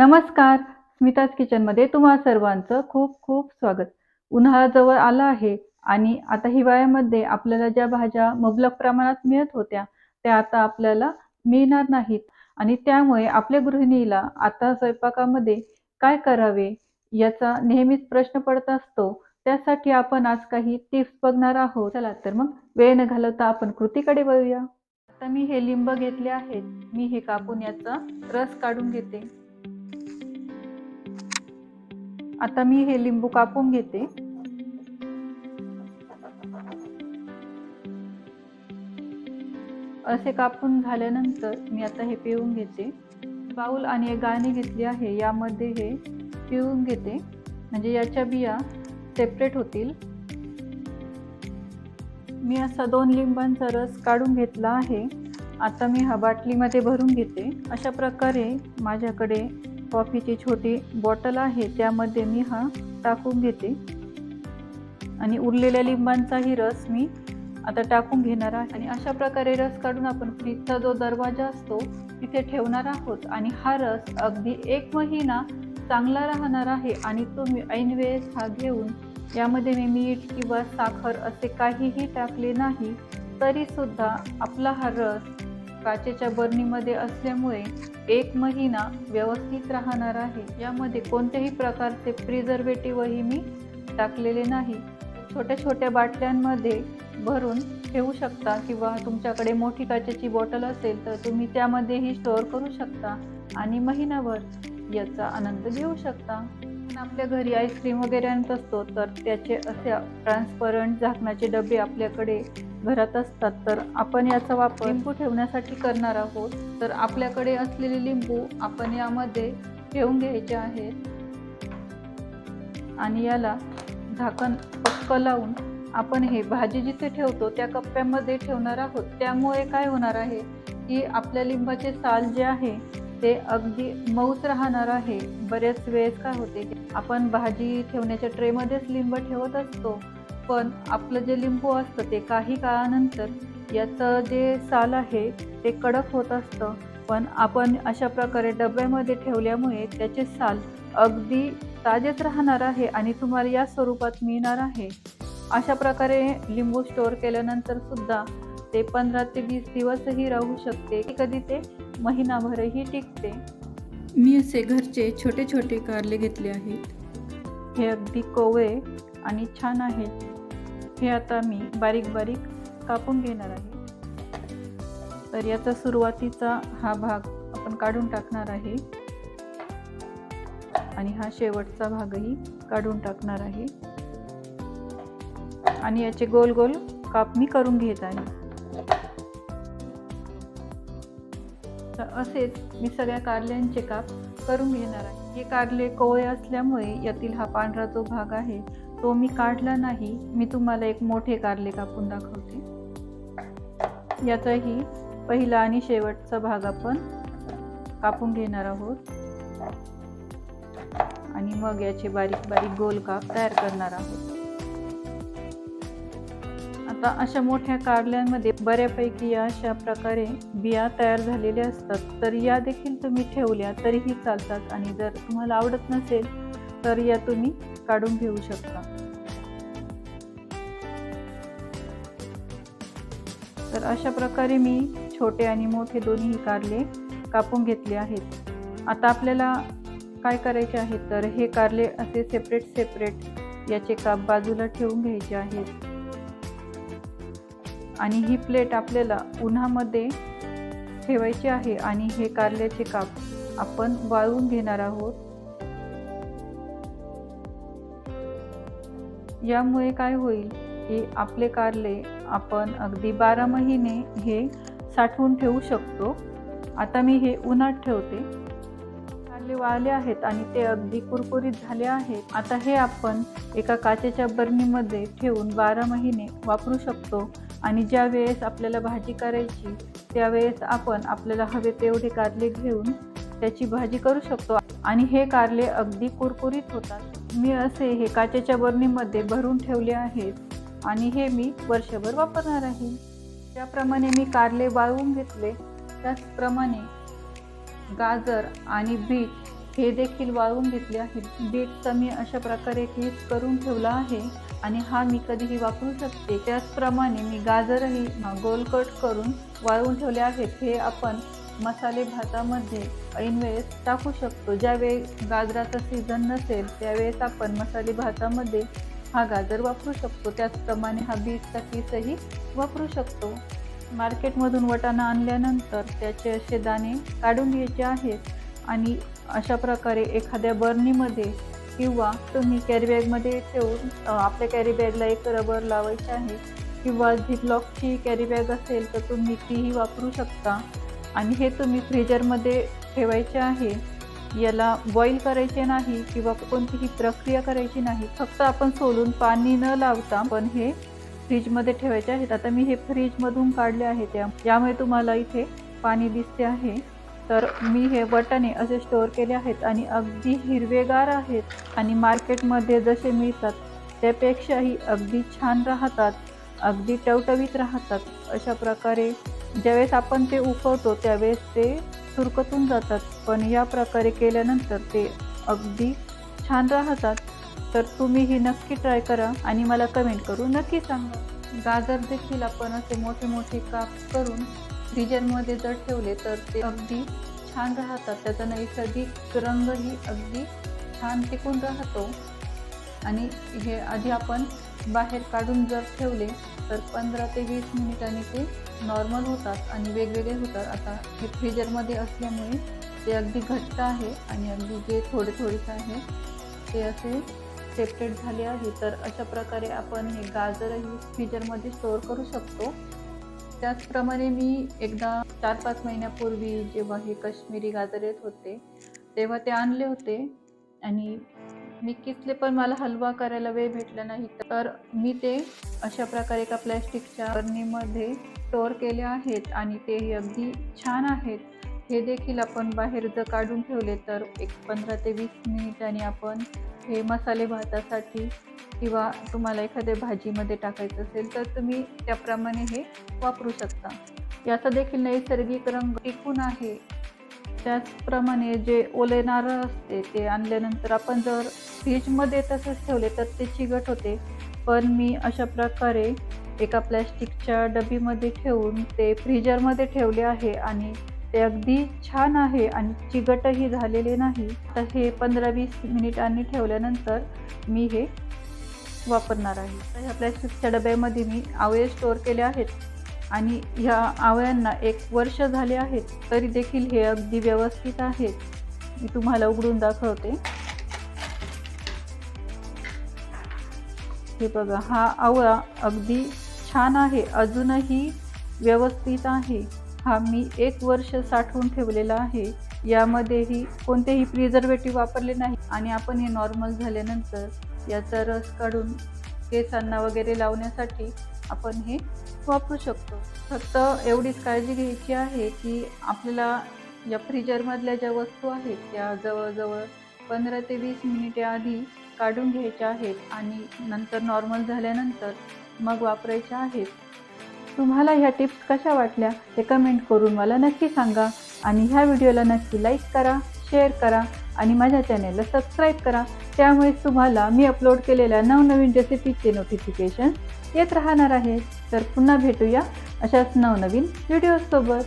नमस्कार. स्मिताज किचनमध्ये तुम्हा सर्वांचं खूप खूप स्वागत. उन्हाळा जवळ आला आहे आणि आता हिवाळ्यामध्ये आपल्याला ज्या भाज्या मुबलक प्रमाणात मिळत होत्या, त्या आता आपल्याला मिळणार नाहीत आणि त्यामुळे आपल्या गृहिणीला आता स्वयंपाकामध्ये काय करावे याचा नेहमीच प्रश्न पडत असतो. त्यासाठी आपण आज काही टिप्स बघणार आहोत. चला तर मग वेळ न घालवता आपण कृतीकडे वळूया. आता मी हे लिंब घेतले आहेत. मी हे कापून याचा रस काढून घेते. आता मी हे लिंबू कापून घेते. असे कापून झाल्यानंतर मी आता हे पिळून घेते. बाऊल आणि एक गाळणी घेतली आहे. यामध्ये हे पिळून घेते म्हणजे याच्या बिया सेपरेट होतील. मी असा 2 लिंबांचा रस काढून घेतला आहे. आता मी हा बाटलीमध्ये भरून घेते. अशा प्रकारे माझ्याकडे कॉफीची छोटी बॉटल आहे, त्यामध्ये मी हा टाकून घेते आणि उरलेल्या लिंबांचाही रस मी आता टाकून घेणार आहे. आणि अशा प्रकारे रस काढून आपण फ्रीजचा जो दरवाजा असतो तिथे ठेवणार आहोत आणि हा रस अगदी 1 महिना चांगला राहणार आहे. आणि तुम्ही ऐन वेळेस हा घेऊन यामध्ये मी मीठ किंवा साखर असे काहीही टाकले नाही तरी सुद्धा आपला हा रस काचेच्या बरणीमध्ये असल्यामुळे 1 महिना व्यवस्थित राहणार आहे. यामध्ये कोणत्याही प्रकारचे प्रिझर्वेटिव्हही मी टाकलेले नाही. छोट्या छोट्या बाटल्यांमध्ये भरून ठेवू शकता किंवा तुमच्याकडे मोठी काचेची बॉटल असेल तर तुम्ही त्यामध्येही स्टोअर करू शकता आणि महिनाभर याचा आनंद घेऊ शकता. आपल्या घरी आईस्क्रीम वगैरे आणत असतो तर त्याचे असे ट्रान्सपरंट झाकणाचे डबे आपल्याकडे घरात असतात, तर आपण याचा वापर लिंबू ठेवण्यासाठी करणार आहोत. तर आपल्याकडे असलेले लिंबू आपण यामध्ये ठेवून घ्यायचे आहेत आणि याला झाकण पक्क लावून आपण हे भाजी जिथे ठेवतो त्या कप्प्यामध्ये ठेवणार आहोत. त्यामुळे काय होणार आहे की आपल्या लिंबाचे साल जे आहे ते अगदी मऊच राहणार आहे. बरेच वेळेस काय होते आपण भाजी ठेवण्याच्या ट्रेमध्येच लिंब ठेवत असतो, पण आपलं जे लिंबू असतं ते काही काळानंतर याचं जे साल आहे ते कडक होत असतं. पण आपण अशा प्रकारे डब्यामध्ये ठेवल्यामुळे त्याचे साल अगदी ताजेच राहणार आहे आणि तुम्हाला या स्वरूपात मिळणार आहे. अशा प्रकारे लिंबू स्टोअर केल्यानंतर सुद्धा ते 15 ते 20 दिवसही राहू शकते. कधी ते महिनाभरही टिकते. मी असे घरचे छोटे छोटे कारले घेतले आहेत. हे अगदी कोवळे आणि छान आहेत. हे आता मी बारीक बारीक कापून घेणार आहे. तर याचा सुरुवातीचा हा भाग आपण काढून टाकणार आहे आणि हा शेवटचा भागही काढून टाकणार आहे आणि याचे गोल गोल काप मी करून घेत आहे. तर असेच मी सगळ्या कारल्यांचे काप करून घेणार आहे. हे कारले कोवळे असल्यामुळे यातील हा पांढरा जो भाग आहे तो मी काढला नाही. मी तुम्हाला एक मोठे कारले कापून दाखवते. याचाही पहिला आणि शेवटचा भाग आपण कापून घेणार आहोत आणि मग याचे बारीक बारीक गोल काप तयार करणार आहोत. आता अशा मोठ्या कारल्यांमध्ये बऱ्यापैकी अशा प्रकारे बिया तयार झालेल्या असतात, तर या देखील तुम्ही ठेवल्या तरीही चालतात आणि जर तुम्हाला आवडत नसेल तर या तुम्ही काढून घेऊ शकता. तर अशा प्रकारे मी छोटे आणि मोठे दोन्ही कारले कापून घेतले आहेत. आता आपल्याला काय करायचे आहे तर हे कारले असे सेपरेट याचे काप बाजूला ठेवून घ्यायचे आहेत आणि ही प्लेट आपल्याला उन्हामध्ये ठेवायची आहे आणि हे कारल्याचे काप आपण वाळवून घेणार आहोत. यामुळे काय होईल की आपले कारले आपण अगदी 12 महिने हे साठवून ठेवू शकतो. आता मी हे उन्हात ठेवते. कारले वाळले आहेत आणि ते अगदी कुरकुरीत झाले आहेत. आता हे आपण एका काचेच्या बरणीमध्ये ठेवून 12 महिने वापरू शकतो आणि ज्या वेळेस आपल्याला भाजी करायची त्यावेळेस आपण आपल्याला हवे तेवढे कारले घेऊन त्याची भाजी करू शकतो आणि हे कारले अगदी कुरकुरीत होतात. मी असे हे काचेच्या बरणीमध्ये भरून ठेवले आहेत आणि हे मी वर्षभर वापरणार आहे. ज्याप्रमाणे मी कारले वाळवून घेतले त्याचप्रमाणे गाजर आणि बीट हे देखील वाळवून घेतले आहेत. बीटचा मी अशा प्रकारे किस करून ठेवला आहे आणि हा मी कधीही वापरू शकते. त्याचप्रमाणे मी गाजरही गोल कट करून वाळवून ठेवले आहेत. हे आपण मसाले भातामध्ये ऐनवेळेस टाकू शकतो. ज्यावेळी गाजराचा सीझन नसेल त्यावेळेस आपण मसाले भातामध्ये हा गाजर वापरू शकतो. त्याचप्रमाणे हा बीटचा किसही वापरू शकतो. मार्केटमधून वाटाणा आणल्यानंतर त्याचे असे दाणे काढून घ्यायचे आहेत आणि अशा प्रकारे एखाद्या बर्नीमध्ये किंवा तुम्ही कॅरीबॅगमध्ये ठेवून आपल्या कॅरीबॅगला एक रबर लावायचे आहे किंवा झिपलॉकची कॅरीबॅग असेल तर तुम्ही तीही वापरू शकता. आणि हे तुम्ही फ्रीजरमध्ये ठेवायचे आहे. याला बॉईल करायचे नाही किंवा कोणतीही प्रक्रिया करायची नाही. फक्त आपण सोलून पाणी न लावता पण हे फ्रीजमध्ये ठेवायचे आहेत. आता मी हे फ्रीजमधून काढले आहे यामुळे तुम्हाला इथे पाणी दिसते आहे. तर मी हे वाटाणे असे स्टोअर केले आहेत आणि अगदी हिरवेगार आहेत आणि मार्केटमध्ये जसे मिळतात त्यापेक्षाही अगदी छान राहतात, अगदी टवटवीत राहतात. अशा प्रकारे ज्यावेळेस आपण ते उकळतो त्यावेळेस ते सुरकतून जातात, पण या प्रकारे केल्यानंतर ते अगदी छान राहतात. तर तुम्हीही नक्की ट्राय करा आणि मला कमेंट करून नक्की सांगा. गाजर देखील आपण असे मोठे मोठे काप करून फ्रीजरमध्ये जर ठेवले तर ते अगदी छान राहतात. त्याचा नैसर्गिक रंगही अगदी छान टिकून राहतो आणि हे आधी आपण बाहेर काढून जर ठेवले तर 15 ते 20 मिनिटांनी ते नॉर्मल होतात आणि वेगवेगळे होतात. आता हे फ्रीजरमध्ये असल्यामुळे ते अगदी घट्ट आहे आणि अगदी जे थोडेच आहे ते असे सेपरेट झाले आहे. तर अशा प्रकारे आपण हे गाजरही फ्रीजरमध्ये स्टोअर करू शकतो. त्याचप्रमाणे मी एकदा 4-5 महिन्यापूर्वी जेव्हा हे काश्मीरी गाजर येत होते तेव्हा ते आणले होते आणि मी किसले, पण मला हलवा करायला वेळ भेटला नाही. तर मी ते अशा प्रकारे एका प्लॅस्टिकच्या बर्नीमध्ये स्टोअर केले आहेत आणि तेही अगदी छान आहेत. हे देखील आपण बाहेर जर काढून ठेवले तर एक 15 ते 20 मिनिटांनी आपण हे मसाले भातासाठी किंवा तुम्हाला एखाद्या भाजीमध्ये टाकायचं असेल तर तुम्ही त्याप्रमाणे हे वापरू शकता. याचा देखील नैसर्गिक रंग टिकून आहे. त्याचप्रमाणे जे ओले नारळ असते ते आणल्यानंतर आपण जर फ्रीजमध्ये तसंच ठेवले तर ते चिकट होते, पण मी अशा प्रकारे एका प्लॅस्टिकच्या डबीमध्ये ठेवून ते फ्रीजरमध्ये ठेवले आहे आणि ते अगदी छान आहे आणि चिकटही झालेले नाही. तर हे 15-20 मिनिटांनी ठेवल्यानंतर मी हे वापरणार आहे. तर ह्या प्लॅस्टिकच्या डब्यामध्ये मी आवळे स्टोअर केले आहेत आणि ह्या आवळ्यांना 1 वर्ष झाले आहेत तरी देखील हे अगदी व्यवस्थित आहेत. मी तुम्हाला उघडून दाखवते. हे बघा, हा आवळा अगदी छान आहे, अजूनही व्यवस्थित आहे. हा मी 1 वर्ष साठवून ठेवलेला आहे. यामध्येही कोणतेही प्रिझर्वेटिव्ह वापरले नाही आणि आपण हे नॉर्मल झाल्यानंतर याचा रस काढून केसांना वगैरे लावण्यासाठी आपण हे वापरू शकतो. फक्त एवढीच काळजी घ्यायची आहे की आपल्याला या फ्रीजरमधल्या ज्या वस्तू आहेत त्या जवळजवळ 15 ते 20 मिनिटे आधी काढून घ्यायच्या आहेत आणि नंतर नॉर्मल झाल्यानंतर मग वापरायच्या आहेत. तुम्हाला ह्या टिप्स कशा वाटल्या ते कमेंट करून मला नक्की सांगा आणि ह्या व्हिडिओला नक्की लाईक करा, शेअर करा आणि माझ्या चॅनेलला सबस्क्राईब करा. त्यामुळे तुम्हाला मी अपलोड केलेल्या नवनवीन रेसिपीचे नोटिफिकेशन येत राहणार आहेत. तर पुन्हा भेटूया अशाच नवनवीन व्हिडिओसोबत.